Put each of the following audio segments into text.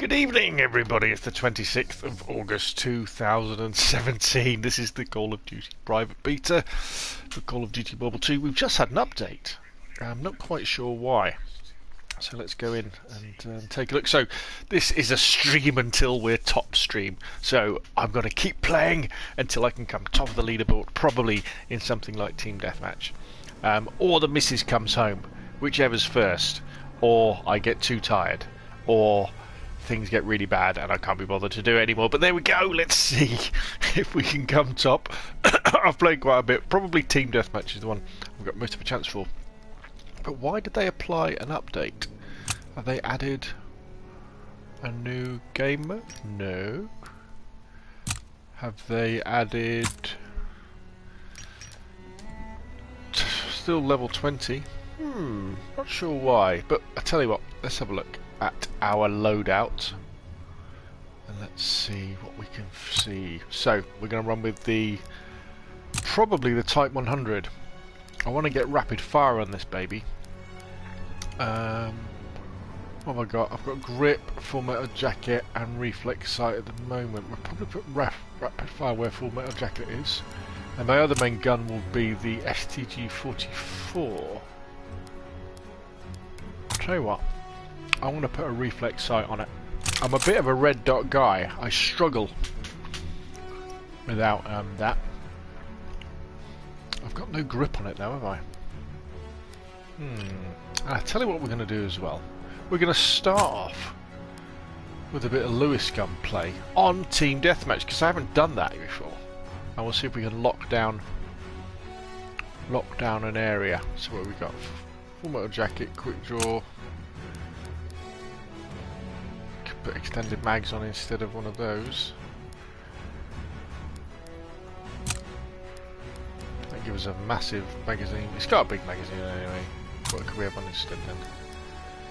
Good evening, everybody. It's the 26th of August 2017. This is the Call of Duty private beta for Call of Duty World War II. We've just had an update. I'm not quite sure why. So let's go in and take a look. So this is a stream until we're top stream. So I'm going to keep playing until I can come top of the leaderboard, probably in something like Team Deathmatch. Or the missus comes home, whichever's first. Or I get too tired. Or things get really bad and I can't be bothered to do it anymore. But there we go. Let's see if we can come top. I've played quite a bit. Probably Team Deathmatch is the one I've got most of a chance for. But why did they apply an update? Have they added a new game mode? No. Have they added... still level 20? Not sure why. But I tell you what, let's have a look at our loadout. And let's see what we can see. So, we're going to run with the... probably the Type 100. I want to get rapid fire on this baby. What have I got? I've got grip, full metal jacket and reflex sight at the moment. We'll probably put rapid fire where full metal jacket is. And my other main gun will be the STG-44. I'll tell you what, I want to put a reflex sight on it. I'm a bit of a red dot guy. I struggle without that. I've got no grip on it though, have I? I'll tell you what we're going to do as well. We're going to start off with a bit of Lewis gun play on Team Deathmatch, because I haven't done that before. And we'll see if we can lock down an area. So what we got? Full metal jacket, quick draw. Could put extended mags on instead of one of those. That gives us a massive magazine. It's got a big magazine anyway. What could we have on instead then?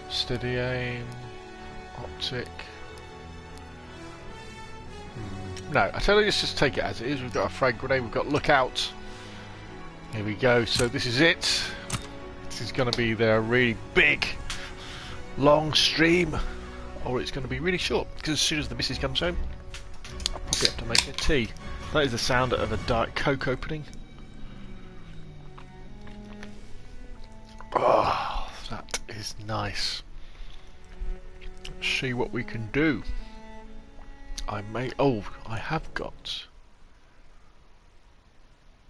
Steady aim, optic. No, I tell you, let's just take it as it is. We've got a frag grenade, we've got lookout. Here we go. So this is it. This is going to be their really big, long stream, or it's going to be really short. Because as soon as the missus comes home, I'll probably have to make a tea. That is the sound of a Diet Coke opening. Oh, that is nice. Let's see what we can do. I have got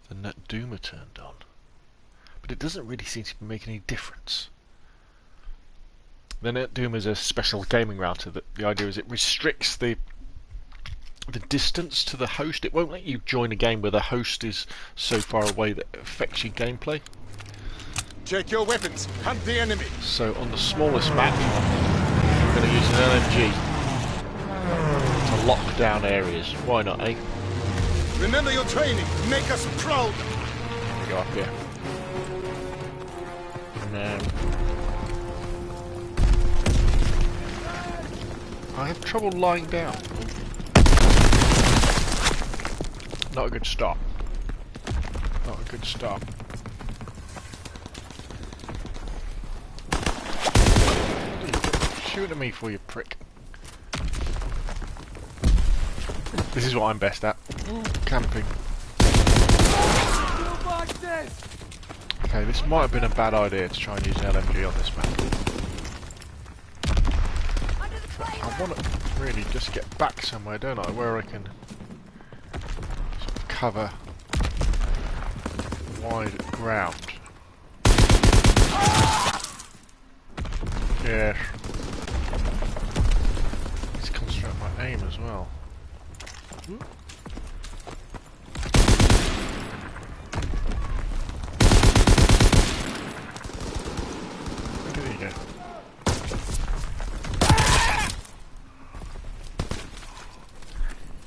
the net doomer turned on, but it doesn't really seem to be making any difference. The net doomer is a special gaming router that the idea is it restricts the distance to the host. It won't let you join a game where the host is so far away that it affects your gameplay. Check your weapons. Hunt the enemy. So on the smallest map, we're going to use an LMG to lock down areas. Why not, eh? Remember your training. Make us proud. We go up here. And I have trouble lying down. Not a good start. Not a good start. Shoot at me for you prick. This is what I'm best at. Camping. Okay, this might have been a bad idea to try and use an LMG on this map. I want to really just get back somewhere, don't I? Where I can sort of cover wide ground. Yeah. Let's concentrate on my aim as well. There you go.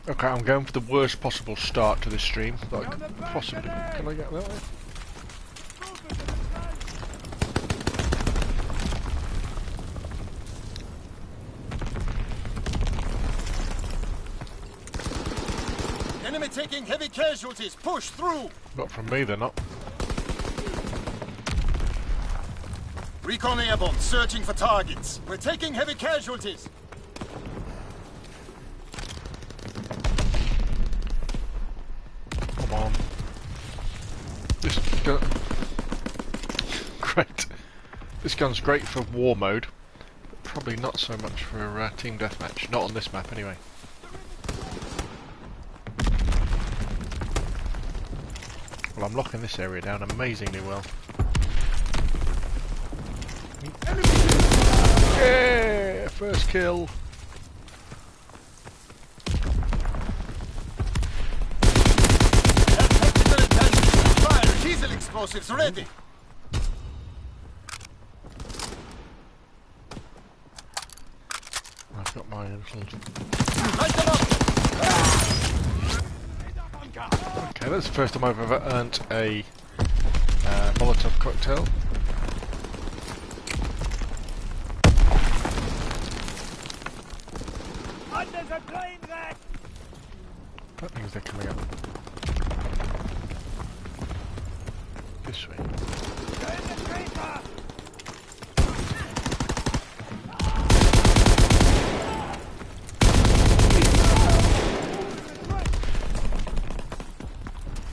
Okay, I'm going for the worst possible start to this stream that I could possibly. Can I get that way? Enemy taking heavy casualties. Push through. Not from me, they're not. Recon airborne, searching for targets. We're taking heavy casualties. gun... Great. This gun's great for war mode, but probably not so much for team deathmatch. Not on this map, anyway. Well, I'm locking this area down amazingly well. Yeah! First kill! Tactical intelligence. Fire diesel explosives ready. I've got my little... Light them up. Okay, that's the first time I've ever earned a Molotov cocktail. That means they're coming up this way.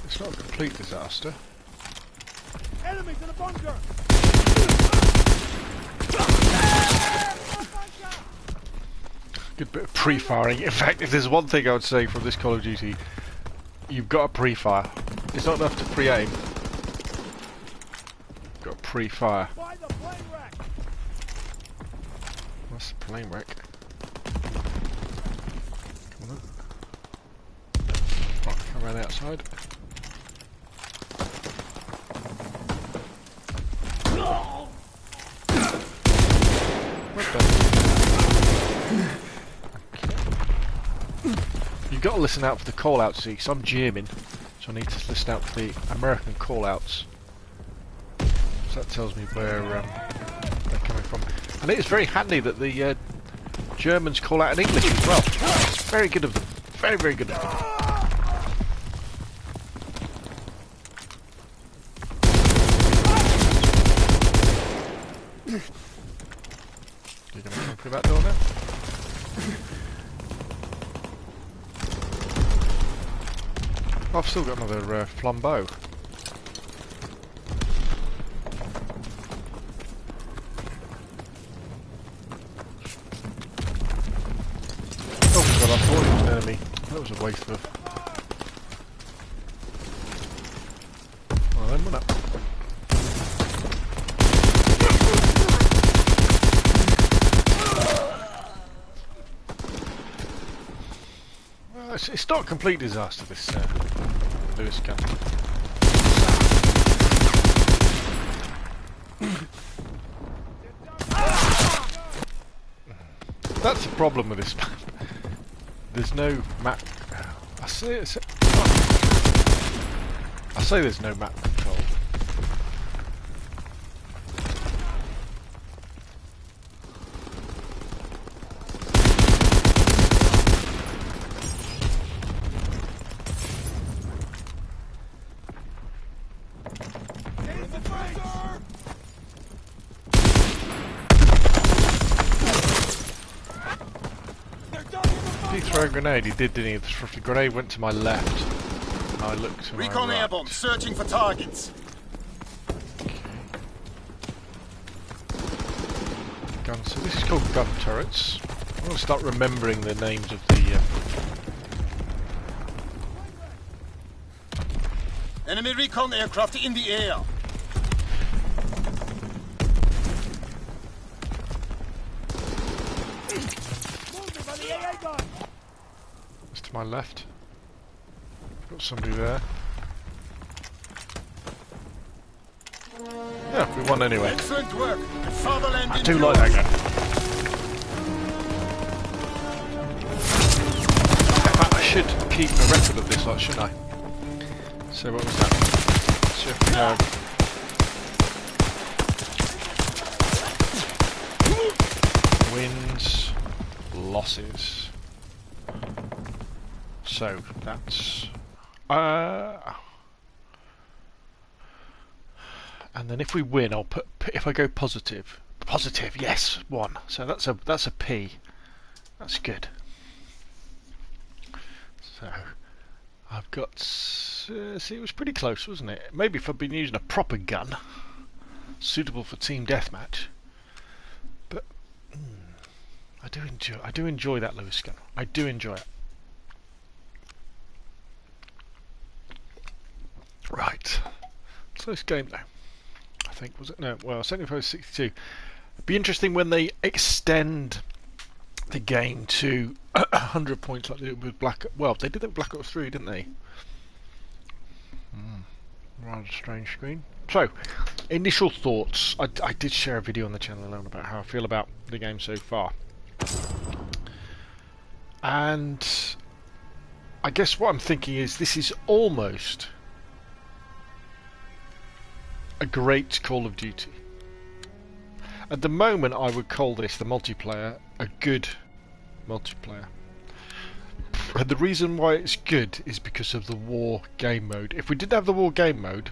It's not a complete disaster. Enemies in a bunker! Good bit of pre-firing. In fact, if there's one thing I would say from this Call of Duty, you've got to pre-fire. It's not enough to pre-aim. You've got to pre-fire. By the plane wreck! That's the plane wreck. Come on. Right, come around the outside. You've got to listen out for the call-outs, see, because I'm German, so I need to listen out for the American call-outs. So that tells me where they're coming from. And it is very handy that the Germans call out in English as well. It's very good of them. Very, very good of them. You're going to come through that door now? I've still got another flambeau. Oh god, I thought it was an enemy. That was a waste of... Well then, went up. Well, it's not a complete disaster, this Lewis gun. That's the problem with this map. There's no map. I say there's no map control. Did he throw a grenade? He did, didn't he? The grenade went to my left. And I looked to Recon my right. airborne, searching for targets. Okay. Gun. So this is called gun turrets. I'm going to start remembering the names of the... Enemy recon aircraft in the air. It's to my left. Got somebody there. Yeah, we won anyway. Excellent work. The fatherland I do like that gun. In fact, I should keep a record of this, shouldn't I? So what was that? Wins, losses. So that's and then if we win, I'll put if I go positive, yes, 1. So that's a P. That's good. So I've got... see, it was pretty close, wasn't it? Maybe if I'd been using a proper gun, suitable for team deathmatch. But I do enjoy that Lewis gun. I do enjoy it. Right. Close game though. I think, was it? No, well, 75-62. It'd be interesting when they extend the game to 100 points like they did with Black... Well, they did that with Black Ops 3, didn't they? Rather strange screen. So, initial thoughts. I did share a video on the channel alone about how I feel about the game so far. And I guess what I'm thinking is this is almost a great Call of Duty. At the moment I would call this, the multiplayer, a good multiplayer. And the reason why it's good is because of the war game mode. If we didn't have the war game mode,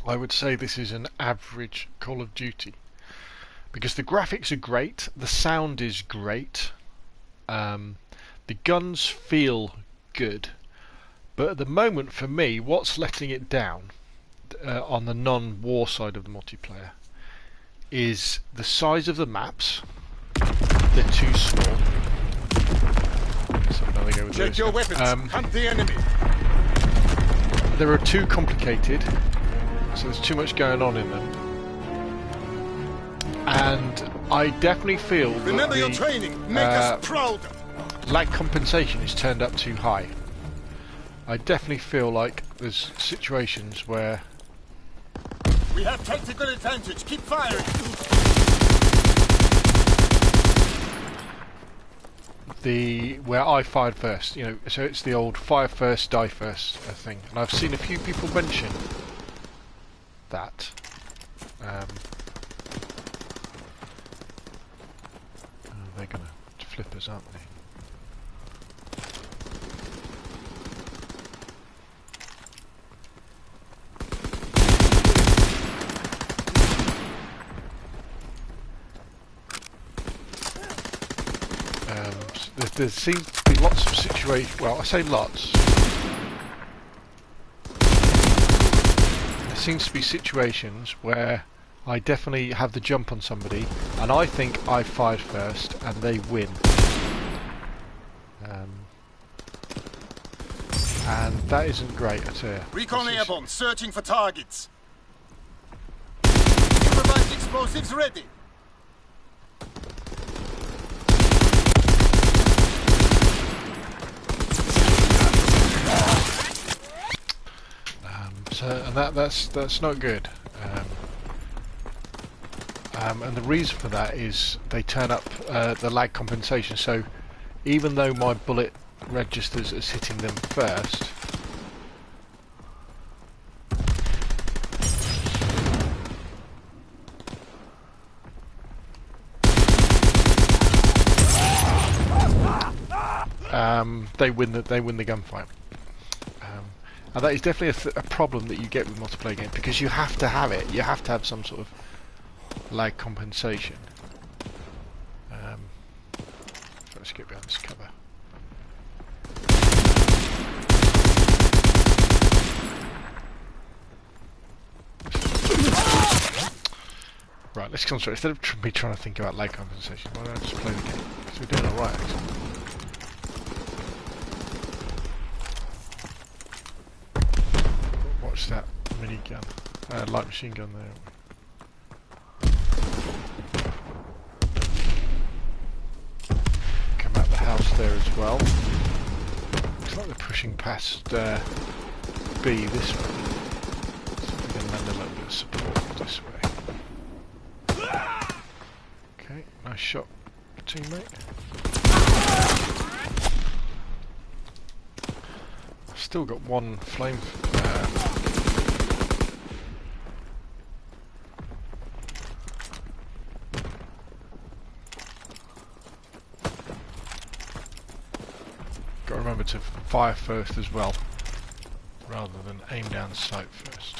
I would say this is an average Call of Duty. Because the graphics are great, the sound is great, the guns feel good, but at the moment for me what's letting it down on the non-war side of the multiplayer is the size of the maps. They're too small. So now they go with Check your weapons. Hunt the enemy. They are too complicated, so there's too much going on in them. And I definitely feel Remember that your the training. Make us proud. lag compensation is turned up too high. I definitely feel like there's situations where We have tactical advantage. Keep firing. where I fired first, you know, so it's the old fire first, die first thing, and I've seen a few people mention that. Oh, they're gonna flip us, aren't they? There seems to be lots of situations. Well, I say lots. There seems to be situations where I definitely have the jump on somebody, and I think I fired first, and they win. And that isn't great, I tell you. Recon airborne. Searching for targets. Improvised explosives ready. And that's not good. And the reason for that is they turn up the lag compensation. So even though my bullet registers as hitting them first, they win the gunfight. And that is definitely a problem that you get with multiplayer games, because you have to have it. You have to have some sort of lag compensation. Let's get behind this cover. Right, let's concentrate. Instead of me trying to think about lag compensation, why don't I just play the game? Because we're doing alright, actually. Watch that minigun. Light machine gun there. Come out the house there as well. Looks like they're pushing past B this way. So we can lend a little bit of support this way. Okay, nice shot, teammate. I've still got one flame. Got to remember to fire first as well, rather than aim down sight first.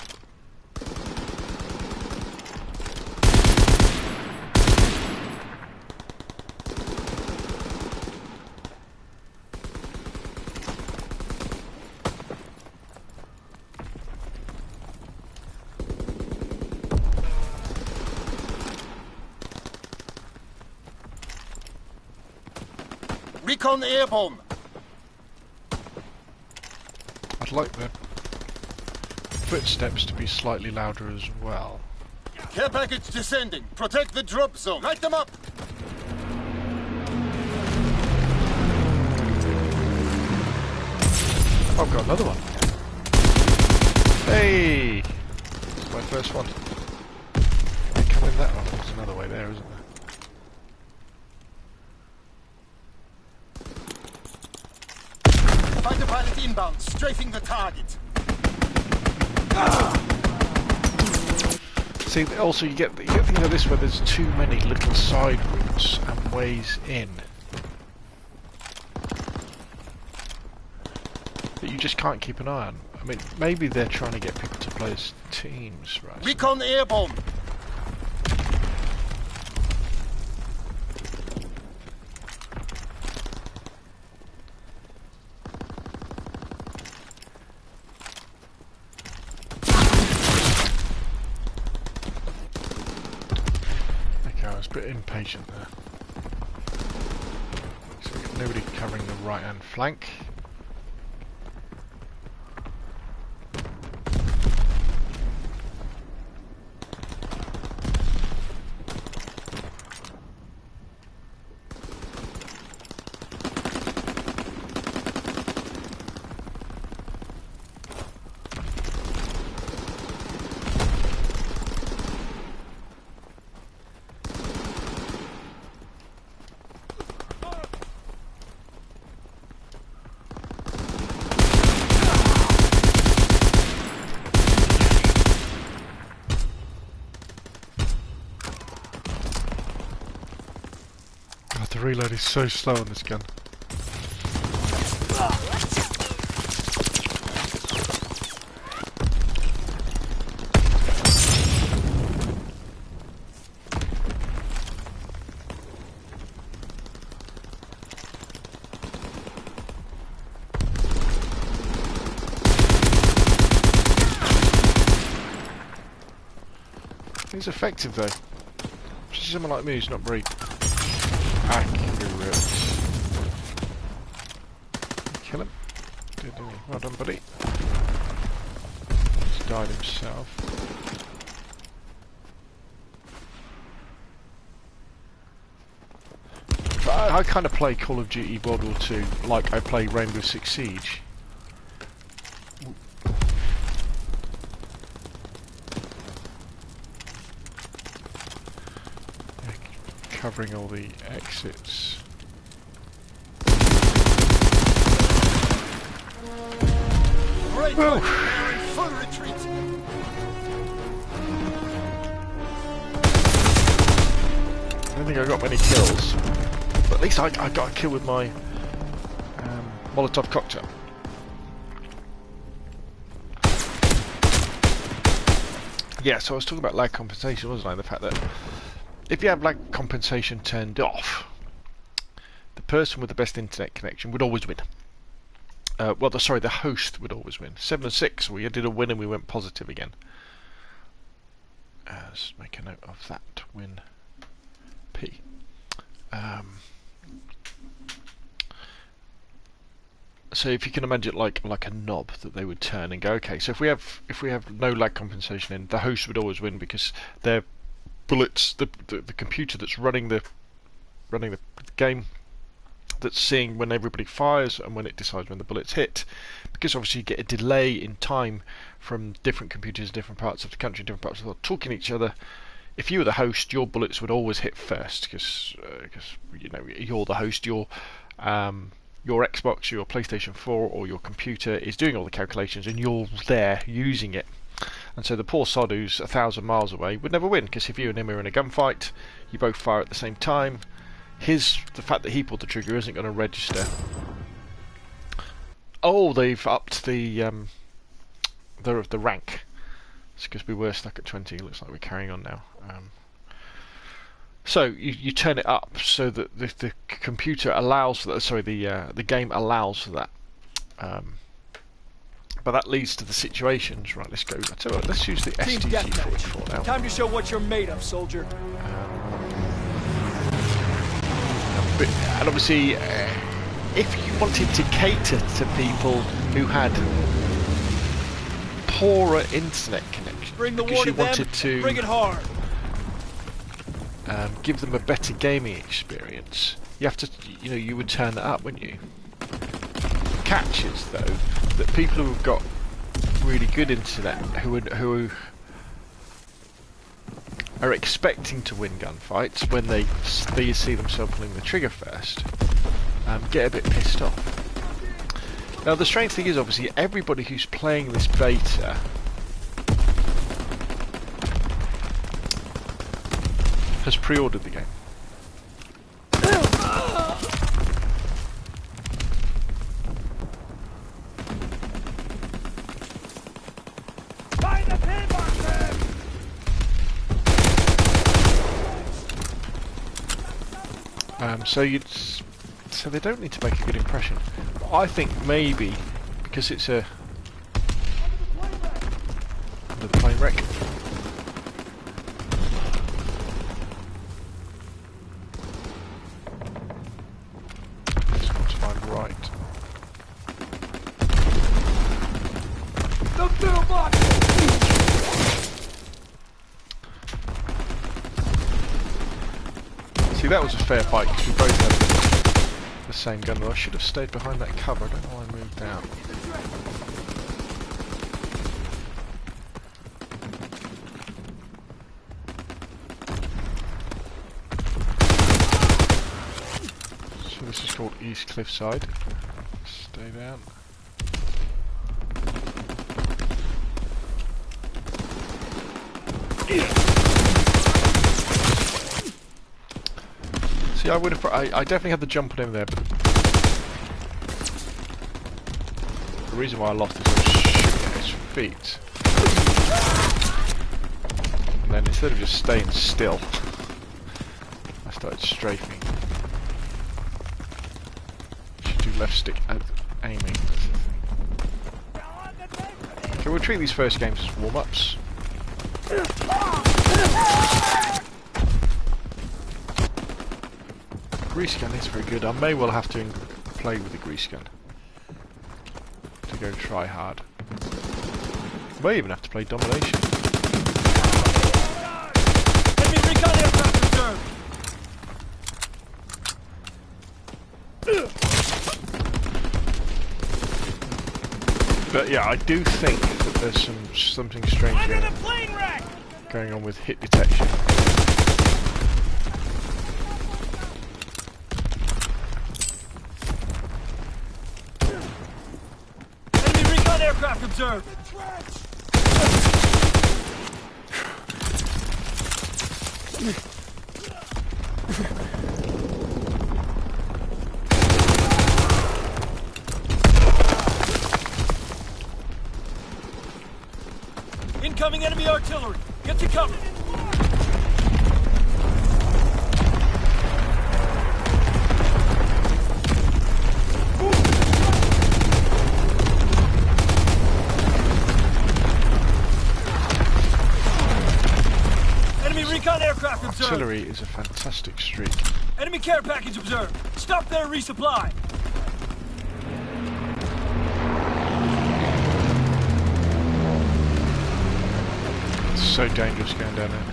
Recon airborne. I'd like the footsteps to be slightly louder as well. Care package descending. Protect the drop zone. Light them up. I've got another one. Hey! It's my first one. Coming that one. There's another way there, isn't there? Fighter pilot inbound, strafing the target. See, also you get things like this where there's too many little side routes and ways in that you just can't keep an eye on. I mean, maybe they're trying to get people to play as teams, right? Recon airborne. Okay, I was a bit impatient there. So we've got nobody covering the right-hand flank. The reload is so slow on this gun. He's effective though. Especially someone like me who's not very accurate. Kill him. Good, didn't he? Well done, buddy. He's died himself. But I kind of play Call of Duty World War II like I play Rainbow Six Siege. Covering all the exits. Great work. They're in full retreat. I don't think I got many kills, but at least I got a kill with my Molotov cocktail. Yeah, so I was talking about lag compensation, wasn't I? The fact that if you have lag compensation turned off, the person with the best internet connection would always win. Sorry, the host would always win. 7-6, we did a win and we went positive again. Let's make a note of that win. P. So if you can imagine like a knob that they would turn and go, okay, so if we have no lag compensation in, the host would always win because their bullets, the computer that's running the game, that's seeing when everybody fires and when it decides when the bullets hit, because obviously you get a delay in time from different computers, different parts of the country, different parts of the world talking to each other. If you were the host, your bullets would always hit first because you know you're the host. Your Xbox, your PlayStation 4, or your computer is doing all the calculations, and you're there using it. And so the poor sod who's 1,000 miles away would never win, because if you and him are in a gunfight, you both fire at the same time. The fact that he pulled the trigger isn't going to register. Oh, they've upped the rank. It's because we were stuck at 20. It looks like we're carrying on now. So you turn it up so that the computer allows for that. Sorry, the game allows for that. But that leads to the situations. Right, let's go. I tell you what, let's use the STG-44 now. Time to show what you're made of, soldier. And obviously, if you wanted to cater to people who had poorer internet connection, Bring the because war you to them. wanted to Bring it hard. give them a better gaming experience, you have to, you know, you would turn that up, wouldn't you? The catch is though that people who've got really good internet, who are expecting to win gunfights when they see themselves pulling the trigger first, get a bit pissed off. Now the strange thing is, obviously, everybody who's playing this beta has pre-ordered the game. So they don't need to make a good impression. But I think maybe because it's a under the plane wreck. Just got to find right. See, that was a fair fight because we both had the same gun. I should have stayed behind that cover. I don't know why I moved out. So this is called East Cliffside. Stay down. See, I would have. I definitely had the jump on him there, but the reason why I lost is I was shooting at his feet, and then instead of just staying still, I started strafing. Should do left stick aiming. Okay, we'll treat these first games as warm-ups. Grease gun is very good. I may well have to play with the grease gun to go try hard. May even have to play domination. Enemy recon aircraft reserve. But yeah, I do think that there's something strange going on with hit detection. Aircraft observed. Incoming enemy artillery. Get to cover. Artillery is a fantastic streak. Enemy care package observed. Stop there, resupply. It's so dangerous going down there.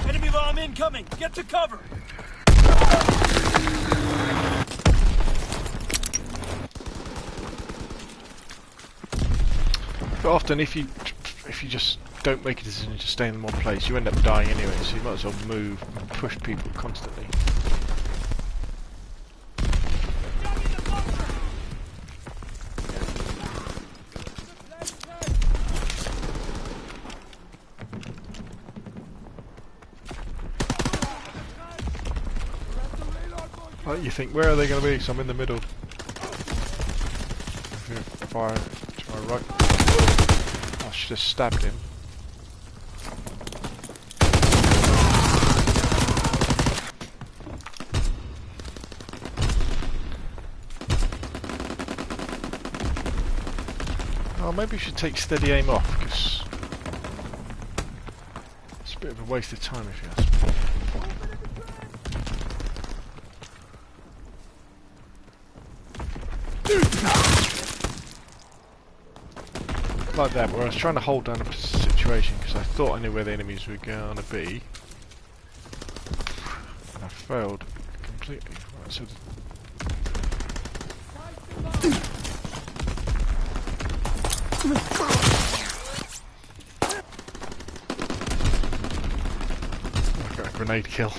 Enemy bomb incoming. Get to cover. But often, if you just don't make a decision to stay in one place, you end up dying anyway. So you might as well move and push people constantly. Right, you think, where are they going to be? So I'm in the middle. Fire to my right. I should have stabbed him. Oh, maybe we should take steady aim off, because Bit of a waste of time if you ask me. Like that, where I was trying to hold down a situation because I thought I knew where the enemies were going to be, and I failed completely. Right, so I got a grenade kill.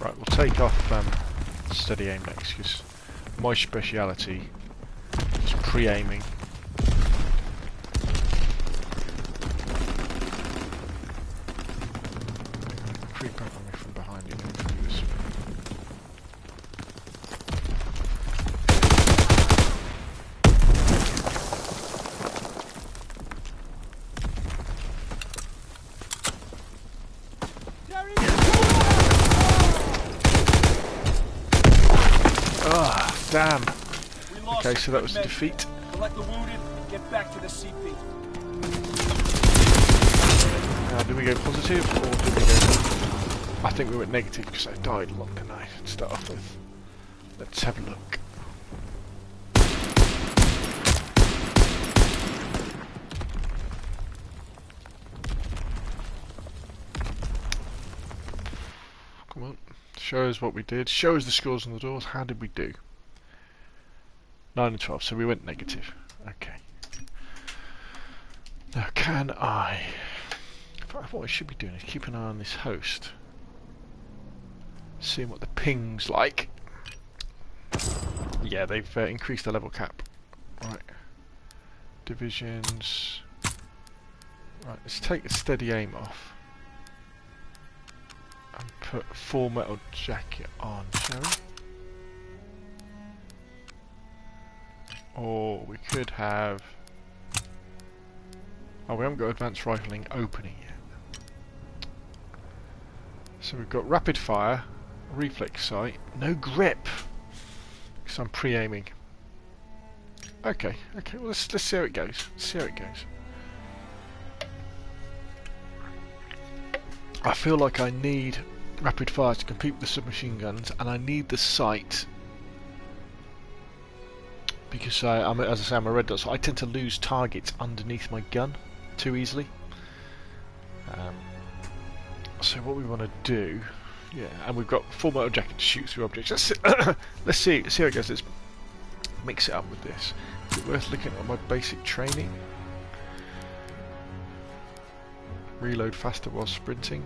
Right, we'll take off steady aim next, because my speciality is pre-aiming. Creep up on me from behind you. Ah, damn. Okay, so that was a defeat. Collect the wounded, get back to the CP. Did we go positive or did we go... I think we went negative because I died a lot, didn't I? To start off with. Let's have a look. Come on. Show us what we did. Show us the scores on the doors. How did we do? 9 and 12, so we went negative. Okay. Now, can I... What I should be doing is keep an eye on this host. Seeing what the ping's like. Yeah, they've increased the level cap. Right. Divisions. Right, let's take the steady aim off. And put full metal jacket on, shall we? Or we could have... Oh, we haven't got advanced rifling opening yet. So we've got rapid fire, reflex sight, no grip, because I'm pre-aiming. Okay, well let's see how it goes. I feel like I need rapid fire to compete with the submachine guns, and I need the sight because as I say, I'm a red dot, so I tend to lose targets underneath my gun too easily. So what we want to do, yeah, and we've got full metal jacket to shoot through objects. Let's see how it goes. Let's mix it up with this. Is it worth looking at my basic training? Reload faster while sprinting.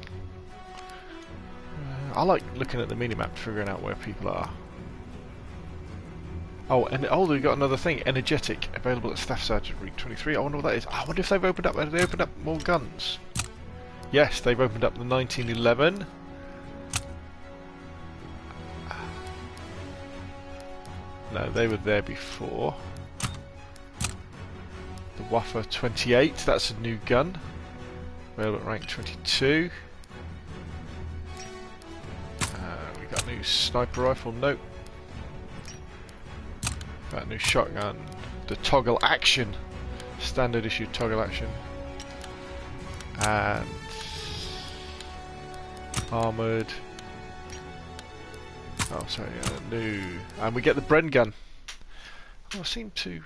I like looking at the minimap, figuring out where people are. Oh, and we've got another thing. Energetic, available at Staff Sergeant Route 23. I wonder what that is. I wonder if they've opened up. Have they opened up more guns? Yes, they've opened up the 1911. No, they were there before. The Waffer 28. That's a new gun. Available at rank 22. We got a new sniper rifle. Nope. Got a new shotgun. The toggle action. Standard issue toggle action. And armoured. Oh, sorry, new. And we get the Bren gun. Oh, I seem to.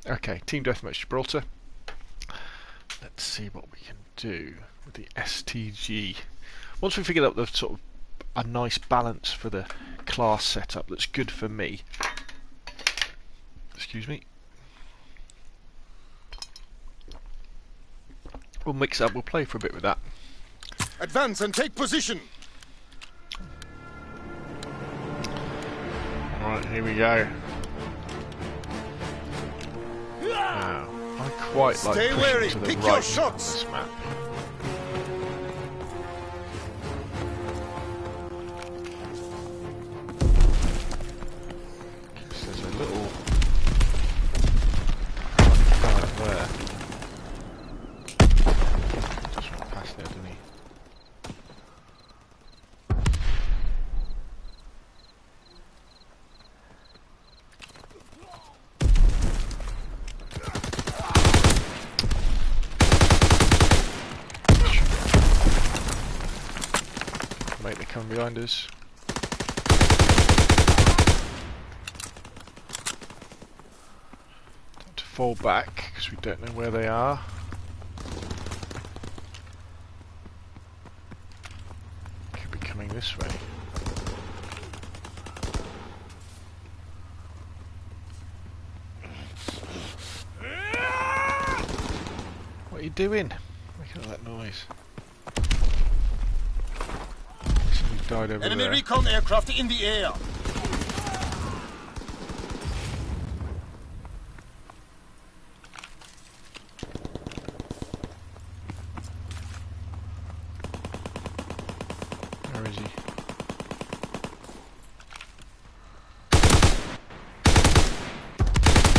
Okay, Team Deathmatch Gibraltar. Let's see what we can do with the STG. Once we figured out the sort of a nice balance for the class setup that's good for me. Excuse me. We'll mix it up, we'll play for a bit with that. Advance and take position. Right, here we go. Now, I quite like Stay pushing wary, to the pick right your on shots. this map. So there's a little mate, they're coming behind us. Time to fall back because we don't know where they are. Could be coming this way. What are you doing? Making all that noise. Somebody died over Enemy there. recon aircraft in the air. Where is he?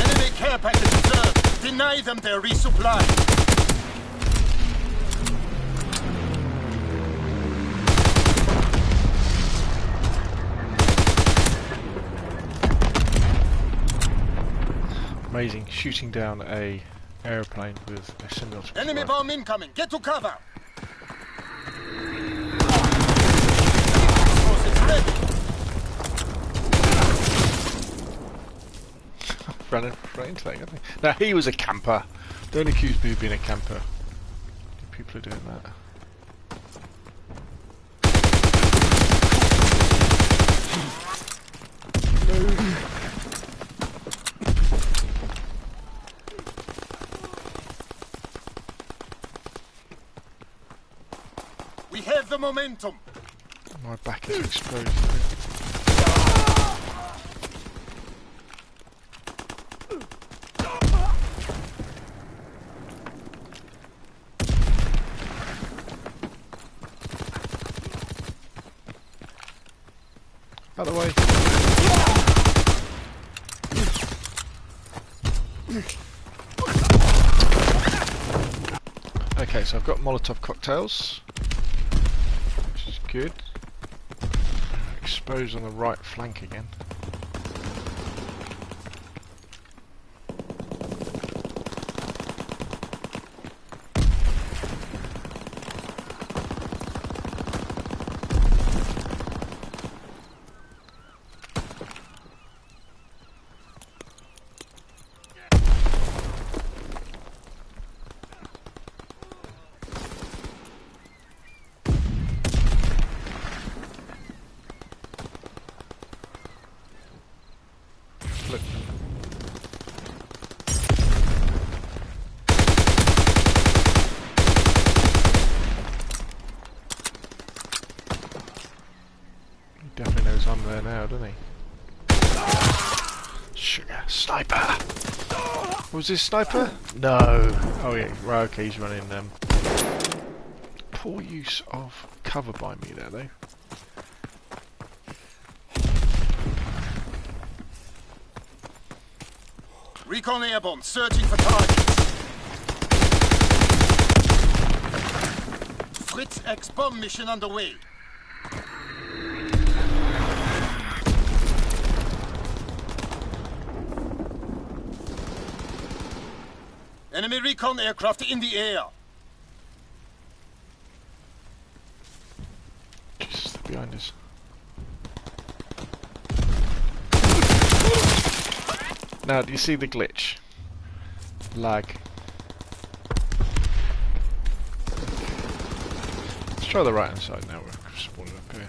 Enemy care package observed. Deny them their resupply. Amazing, shooting down a airplane with a semi-automatic Enemy rifle. bomb incoming. Get to cover. Explosives ready. Ran into that, didn't he? Now he was a camper. Don't accuse me of being a camper. People are doing that. We have the momentum. My back is exposed. Out of the way. Okay, so I've got Molotov cocktails, which is good. Exposed on the right flank again. Look. He definitely knows I'm there now, doesn't he? Sugar. Sniper! Was this sniper? No. Oh yeah, right, okay, he's running poor use of cover by me there though. Recon airborne, searching for targets. Fritz X bomb mission underway. Enemy recon aircraft in the air. Jesus, they're behind us. Now, do you see the glitch? Lag. Let's try the right hand side now, we're spawning up here.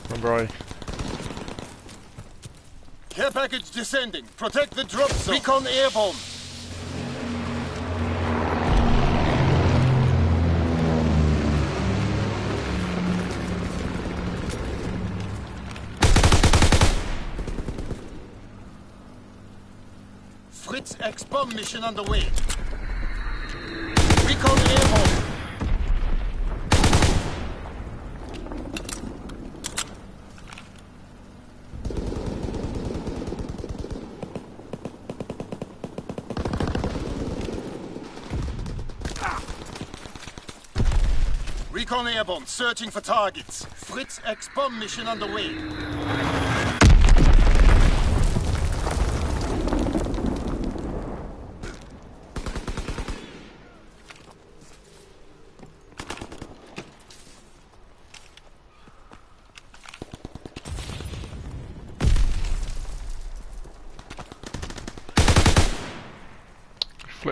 Remember Care package descending. Protect the drop zone. Recon airborne. Fritz X bomb mission underway. Recon airborne. Recon airborne, searching for targets. Fritz X bomb mission underway.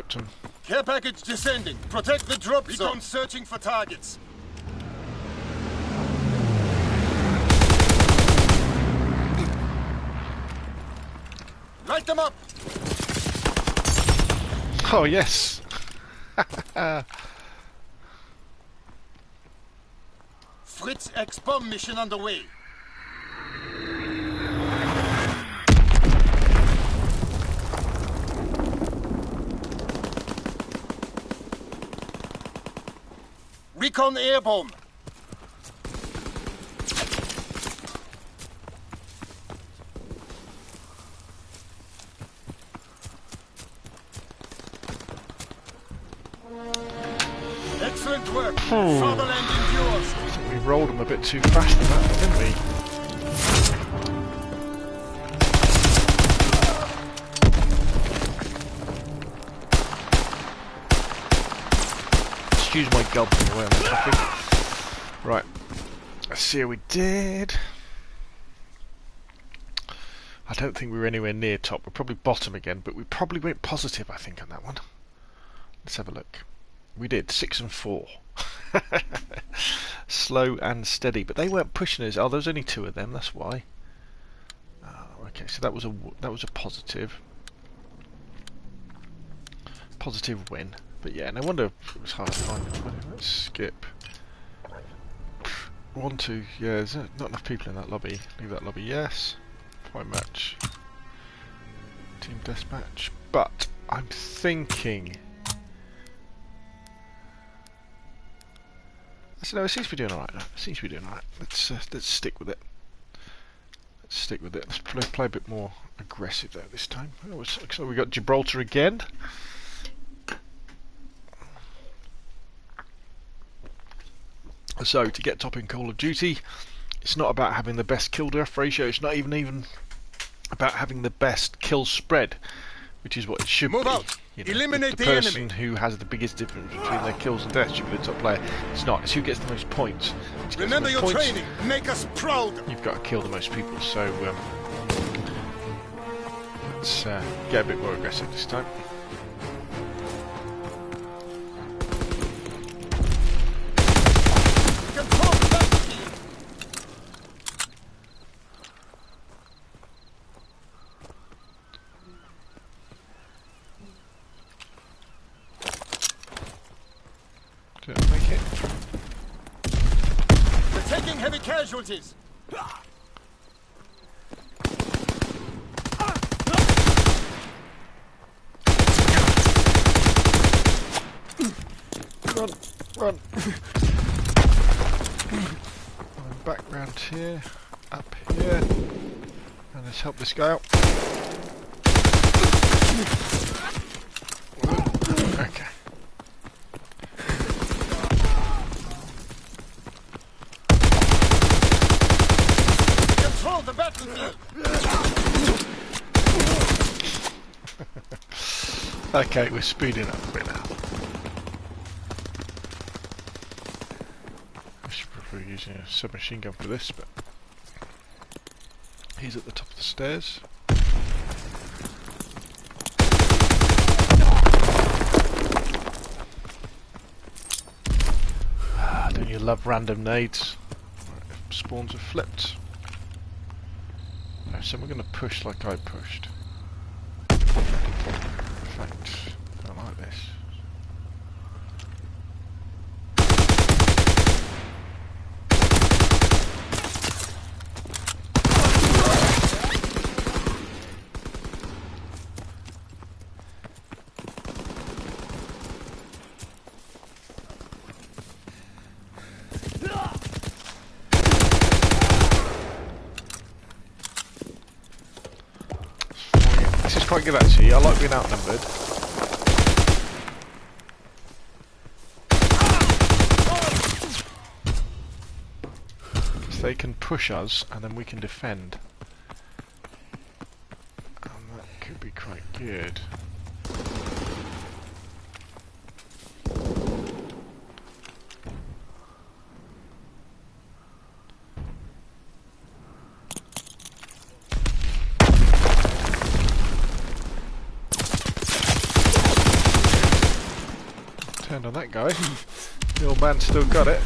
dropped them. Care package descending. Protect the drop zone. Recon searching for targets. Light them up. Oh yes. Fritz X-bomb mission underway. Recon airborne. Excellent work. Fatherland endures. I think we rolled them a bit too fast for that, didn't we? Excuse my gulping away on the coffee. Right, let's see how we did. I don't think we were anywhere near top. We're probably bottom again, but we probably went positive, I think, on that one. Let's have a look. We did 6 and 4. Slow and steady, but they weren't pushing us. Oh, there was only 2 of them. That's why. Oh, okay, so that was a positive win. But yeah, no wonder it was hard to find anybody. Let's skip. 1, 2. Yeah, there's not enough people in that lobby. Leave that lobby. Yes. Point match. Team deathmatch. But I'm thinking. So no, it seems to be doing alright now. It seems to be doing alright. Let's stick with it. Let's stick with it. Let's play a bit more aggressive though this time. Oh, looks like we got Gibraltar again. So to get top in Call of Duty, it's not about having the best kill death ratio. It's not even about having the best kill spread, which is what it should Move be. out. You know, Eliminate the the person enemy. who has the biggest difference between their kills and deaths should be the top player. It's not. It's who gets the most points. Remember your training. Make us proud. You've got to kill the most people. So let's get a bit more aggressive this time. Control the battlefield. Don't make it. We're taking heavy casualties. Run, run. I'm back round here, up here, and let's help this guy out. Okay. Control the battlefield. Okay, we're speeding up a bit now. I should prefer using a submachine gun for this, but he's at the top of the stairs. Don't you love random nades? Right, spawns have flipped. So we're going to push like I pushed. In fact, I like this. This is quite good actually. I like being outnumbered. Because they can push us and then we can defend. And that could be quite good. sound on that guy. The old man still got it.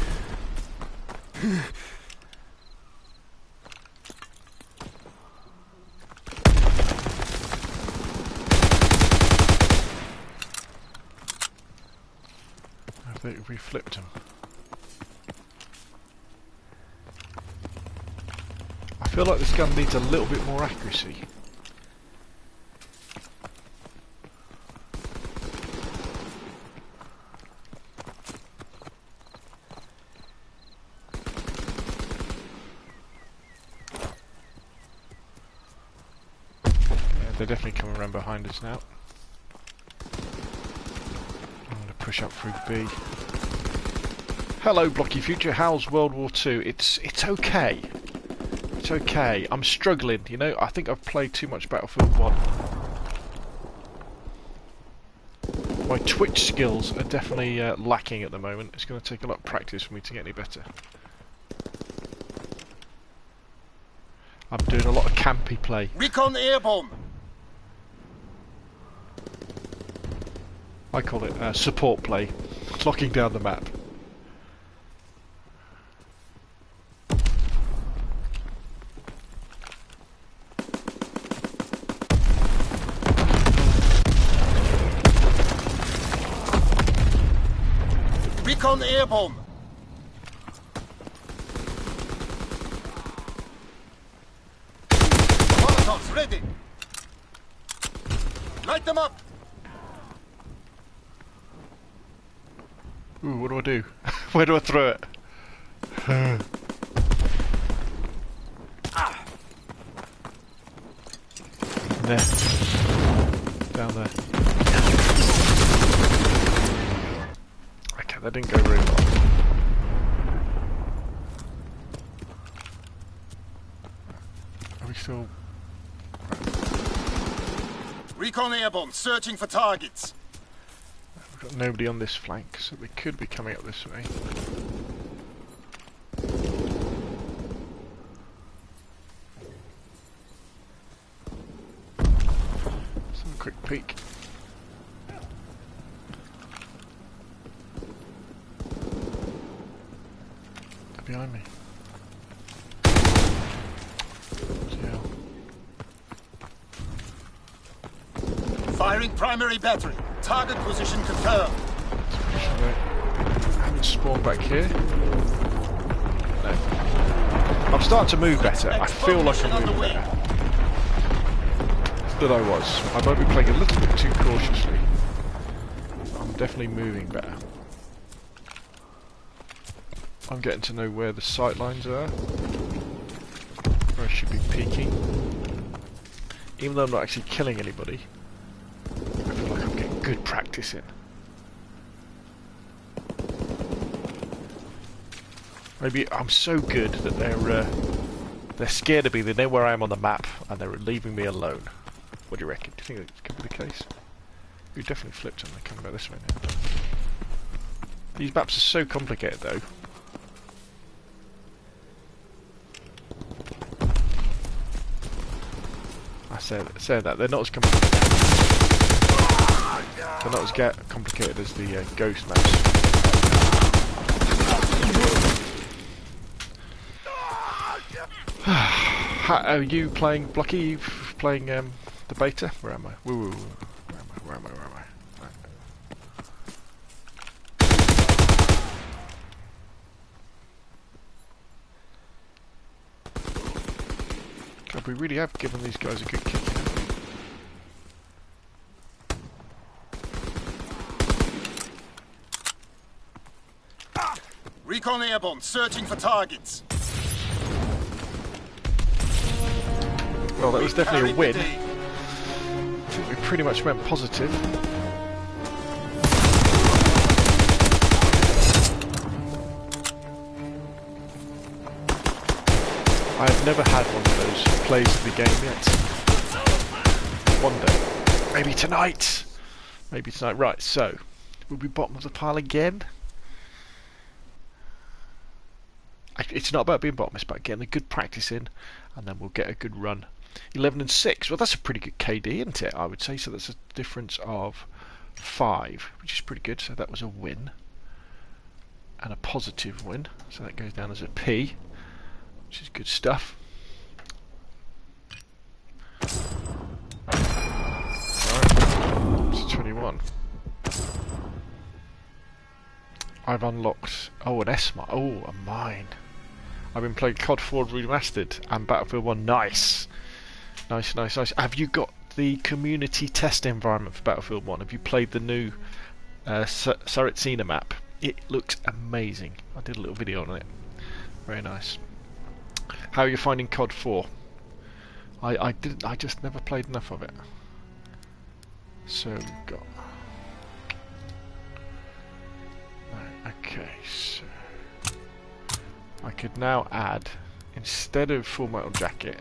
I think we flipped him. I feel like this gun needs a little bit more accuracy. They're definitely coming around behind us now. I'm going to push up through B. Hello, Blocky Future. How's World War II? It's okay. It's okay. I'm struggling. You know, I think I've played too much Battlefield 1. My Twitch skills are definitely lacking at the moment. It's going to take a lot of practice for me to get any better. I'm doing a lot of campy play. Recon airborne. I call it support play, locking down the map. Recon airborne. Molotovs ready. Light them up. Ooh, what do I do? Where do I throw it? There. Down there. Okay, that didn't go very well. Are we still... Recon airborne, searching for targets. We've got nobody on this flank, so they could be coming up this way. Some quick peek. They're behind me. Yeah. Firing primary battery. Target position confirmed. I haven't spawned back here. No. I'm starting to move better. I feel like I'm moving better than I was. I might be playing a little bit too cautiously. I'm definitely moving better. I'm getting to know where the sight lines are. Where I should be peeking. Even though I'm not actually killing anybody. I feel like I'm getting good practice in. Maybe I'm so good that they're scared of me. They know where I am on the map, and they're leaving me alone. What do you reckon? Do you think that could be the case? We definitely flipped them. They're coming back this way now. These maps are so complicated, though. I say that they're not as complicated. They're not as complicated as the Ghost maps. Are you playing Blocky? Are you playing the beta? Where am I? Where am I? God, we really have given these guys a good kick. Recon airborne, searching for targets. Well, that was definitely a win. I think we pretty much went positive. I've never had one of those plays of the game yet. One day. Maybe tonight! Maybe tonight. Right, so. We'll be bottom of the pile again. It's not about being bottom, it's about getting a good practice in, and then we'll get a good run. 11 and 6. Well, that's a pretty good KD, isn't it? I would say so. That's a difference of 5, which is pretty good. So that was a win. And a positive win. So that goes down as a P, which is good stuff. Right, it's 21. I've unlocked, oh, an S-mine, oh, a mine. I've been playing COD 4 Remastered and Battlefield 1, nice. Nice, nice, nice. Have you got the community test environment for Battlefield 1? Have you played the new Saritsina map? It looks amazing. I did a little video on it. Very nice. How are you finding COD 4? I just never played enough of it. So we've got... Okay, so I could now add, instead of full metal jacket,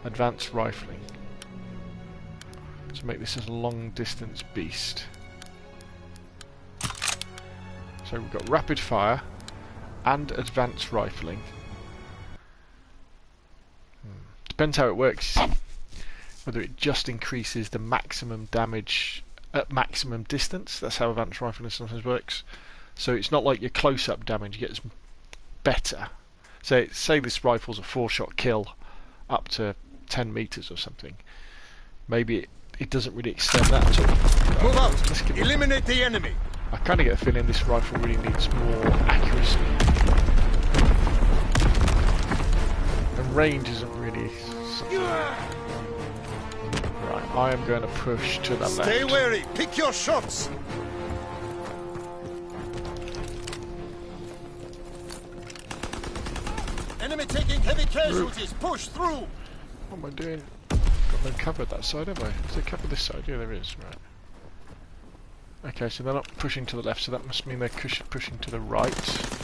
advanced rifling to make this a long distance beast. So we've got rapid fire and advanced rifling. Depends how it works, whether it just increases the maximum damage at maximum distance. That's how advanced rifling sometimes works. So it's not like your close-up damage gets better. Say this rifle's a 4-shot kill up to 10 meters or something. Maybe it doesn't really extend that at all. Move out! Eliminate the enemy! I kind of get a feeling this rifle really needs more accuracy. And range isn't really something. Right, I am going to push to the left. Stay wary! Pick your shots! Enemy taking heavy casualties! Push through! What am I doing? Got no cover that side, have I? Is there cover this side? Yeah, there is. Right. Okay, so they're not pushing to the left, so that must mean they're pushing to the right.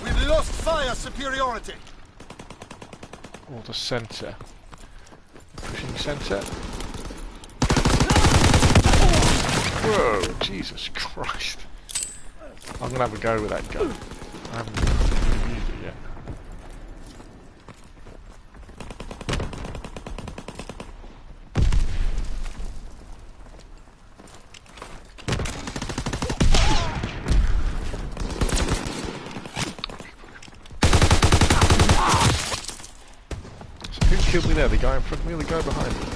We've lost fire superiority! Or the centre. Pushing centre. Whoa, Jesus Christ. I'm going to have a go with that gun. I haven't used it yet. Killed me there, the guy in front of me or the guy behind me?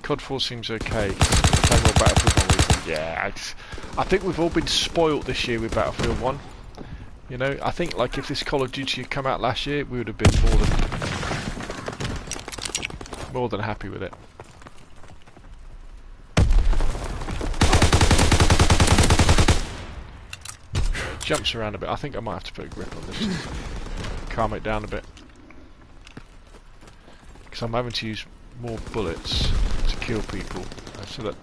COD 4 seems okay. Playing more Battlefield 1 recently. Yeah, I think we've all been spoilt this year with Battlefield 1. You know, I think like if this Call of Duty had come out last year, we would have been more than happy with it. It jumps around a bit. I think I might have to put a grip on this. Calm it down a bit. Because I'm having to use more bullets to kill people, so that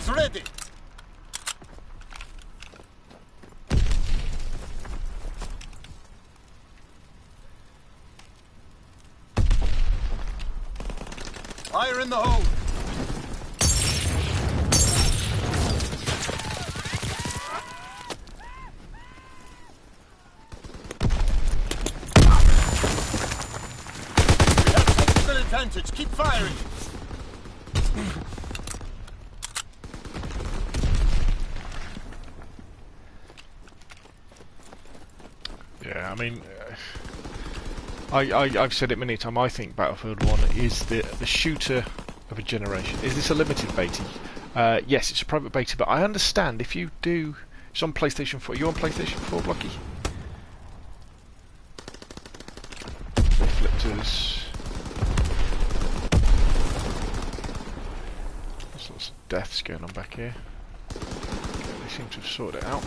It's ready. Fire in the hole. Advantage. Keep firing. Yeah, I mean, I've said it many times. I think Battlefield 1 is the shooter of a generation. Is this a limited beta? Yes, it's a private beta, but I understand if you do. It's on PlayStation 4. Are you on PlayStation 4, Blocky? Reflectors. There's lots of deaths going on back here. They seem to have sorted it out.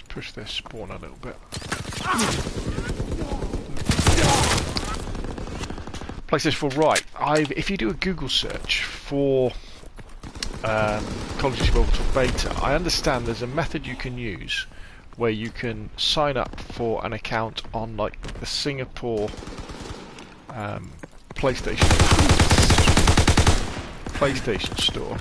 Push their spawn a little bit. PlayStation 4, right. If you do a Google search for Call of Duty World War Beta, I understand there's a method you can use where you can sign up for an account on like the Singapore PlayStation PlayStation Store.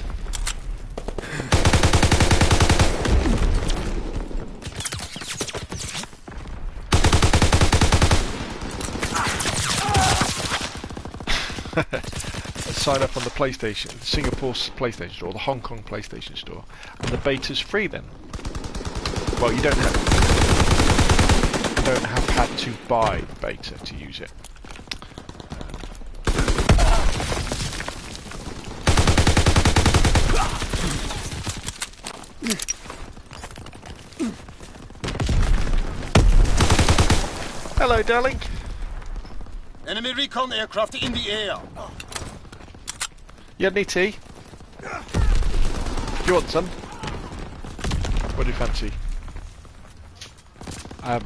Sign up on the PlayStation, the Singapore PlayStation Store, or the Hong Kong PlayStation Store, and the beta's free then. Well, you don't have had to buy the beta to use it. Hello, darling. Enemy recon aircraft in the air. You had any tea? You want some? What do you fancy?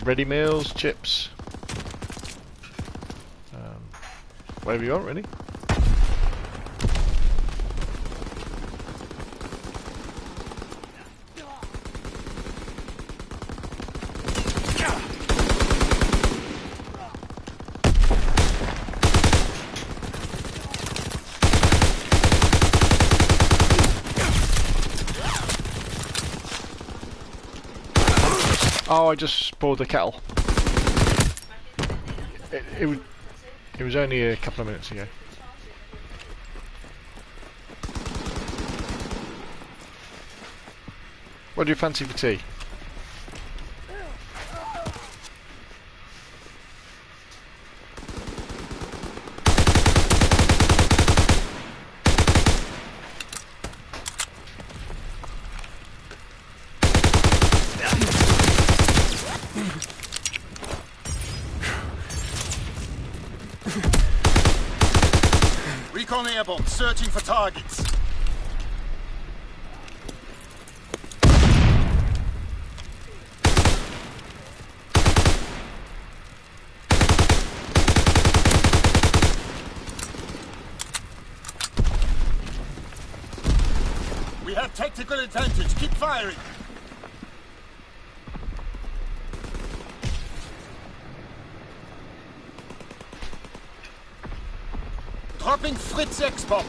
Ready meals, chips, whatever you want, really. Oh, I just boiled the kettle. It was only a couple of minutes ago. What do you fancy for tea? Recon airborne, searching for targets. We have tactical advantage. Keep firing. Dropping Fritz X-Bomb.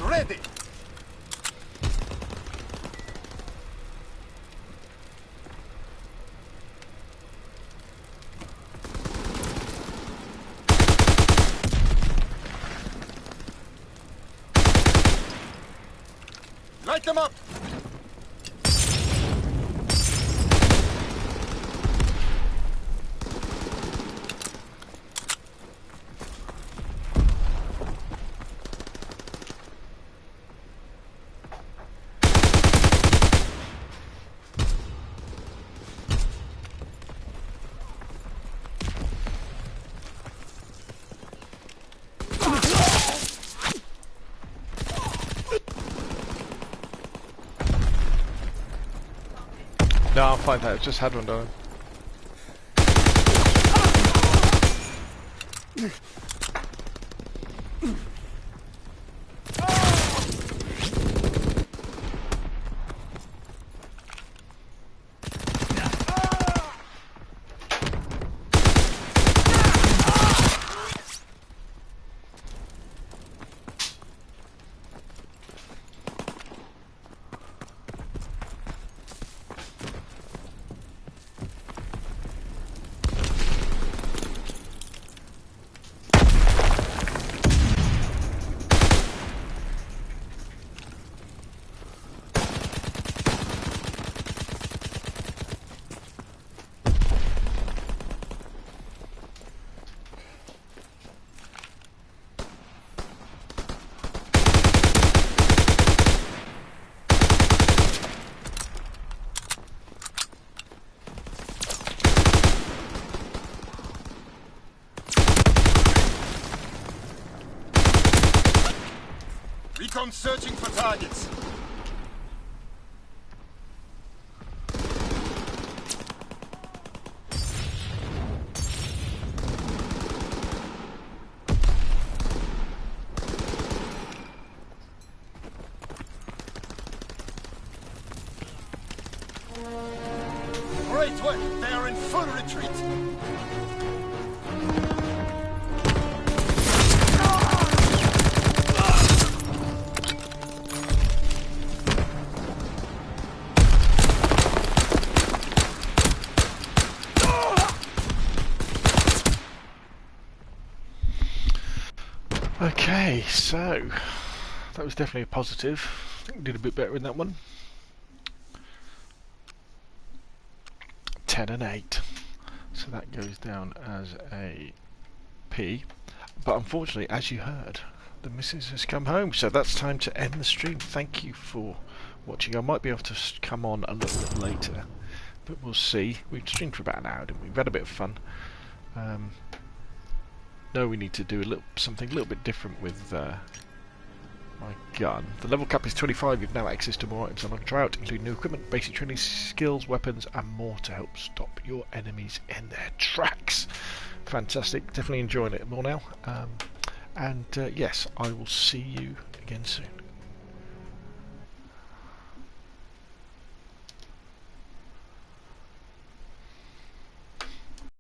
Ready. Light them up. No, I'm fine. I just had one done. Recon searching for targets. Great work! They are in full retreat! Okay, so that was definitely a positive. I think we did a bit better in that one. 10 and 8. So that goes down as a P. But unfortunately, as you heard, the missus has come home. So that's time to end the stream. Thank you for watching. I might be able to come on a little bit later, but we'll see. We've streamed for about an hour, didn't we? We've had a bit of fun. No, we need to do something a little bit different with my gun. The level cap is 25. You've now access to more items on try out, including new equipment, basic training, skills, weapons, and more to help stop your enemies in their tracks. Fantastic. Definitely enjoying it more now. Yes, I will see you again soon.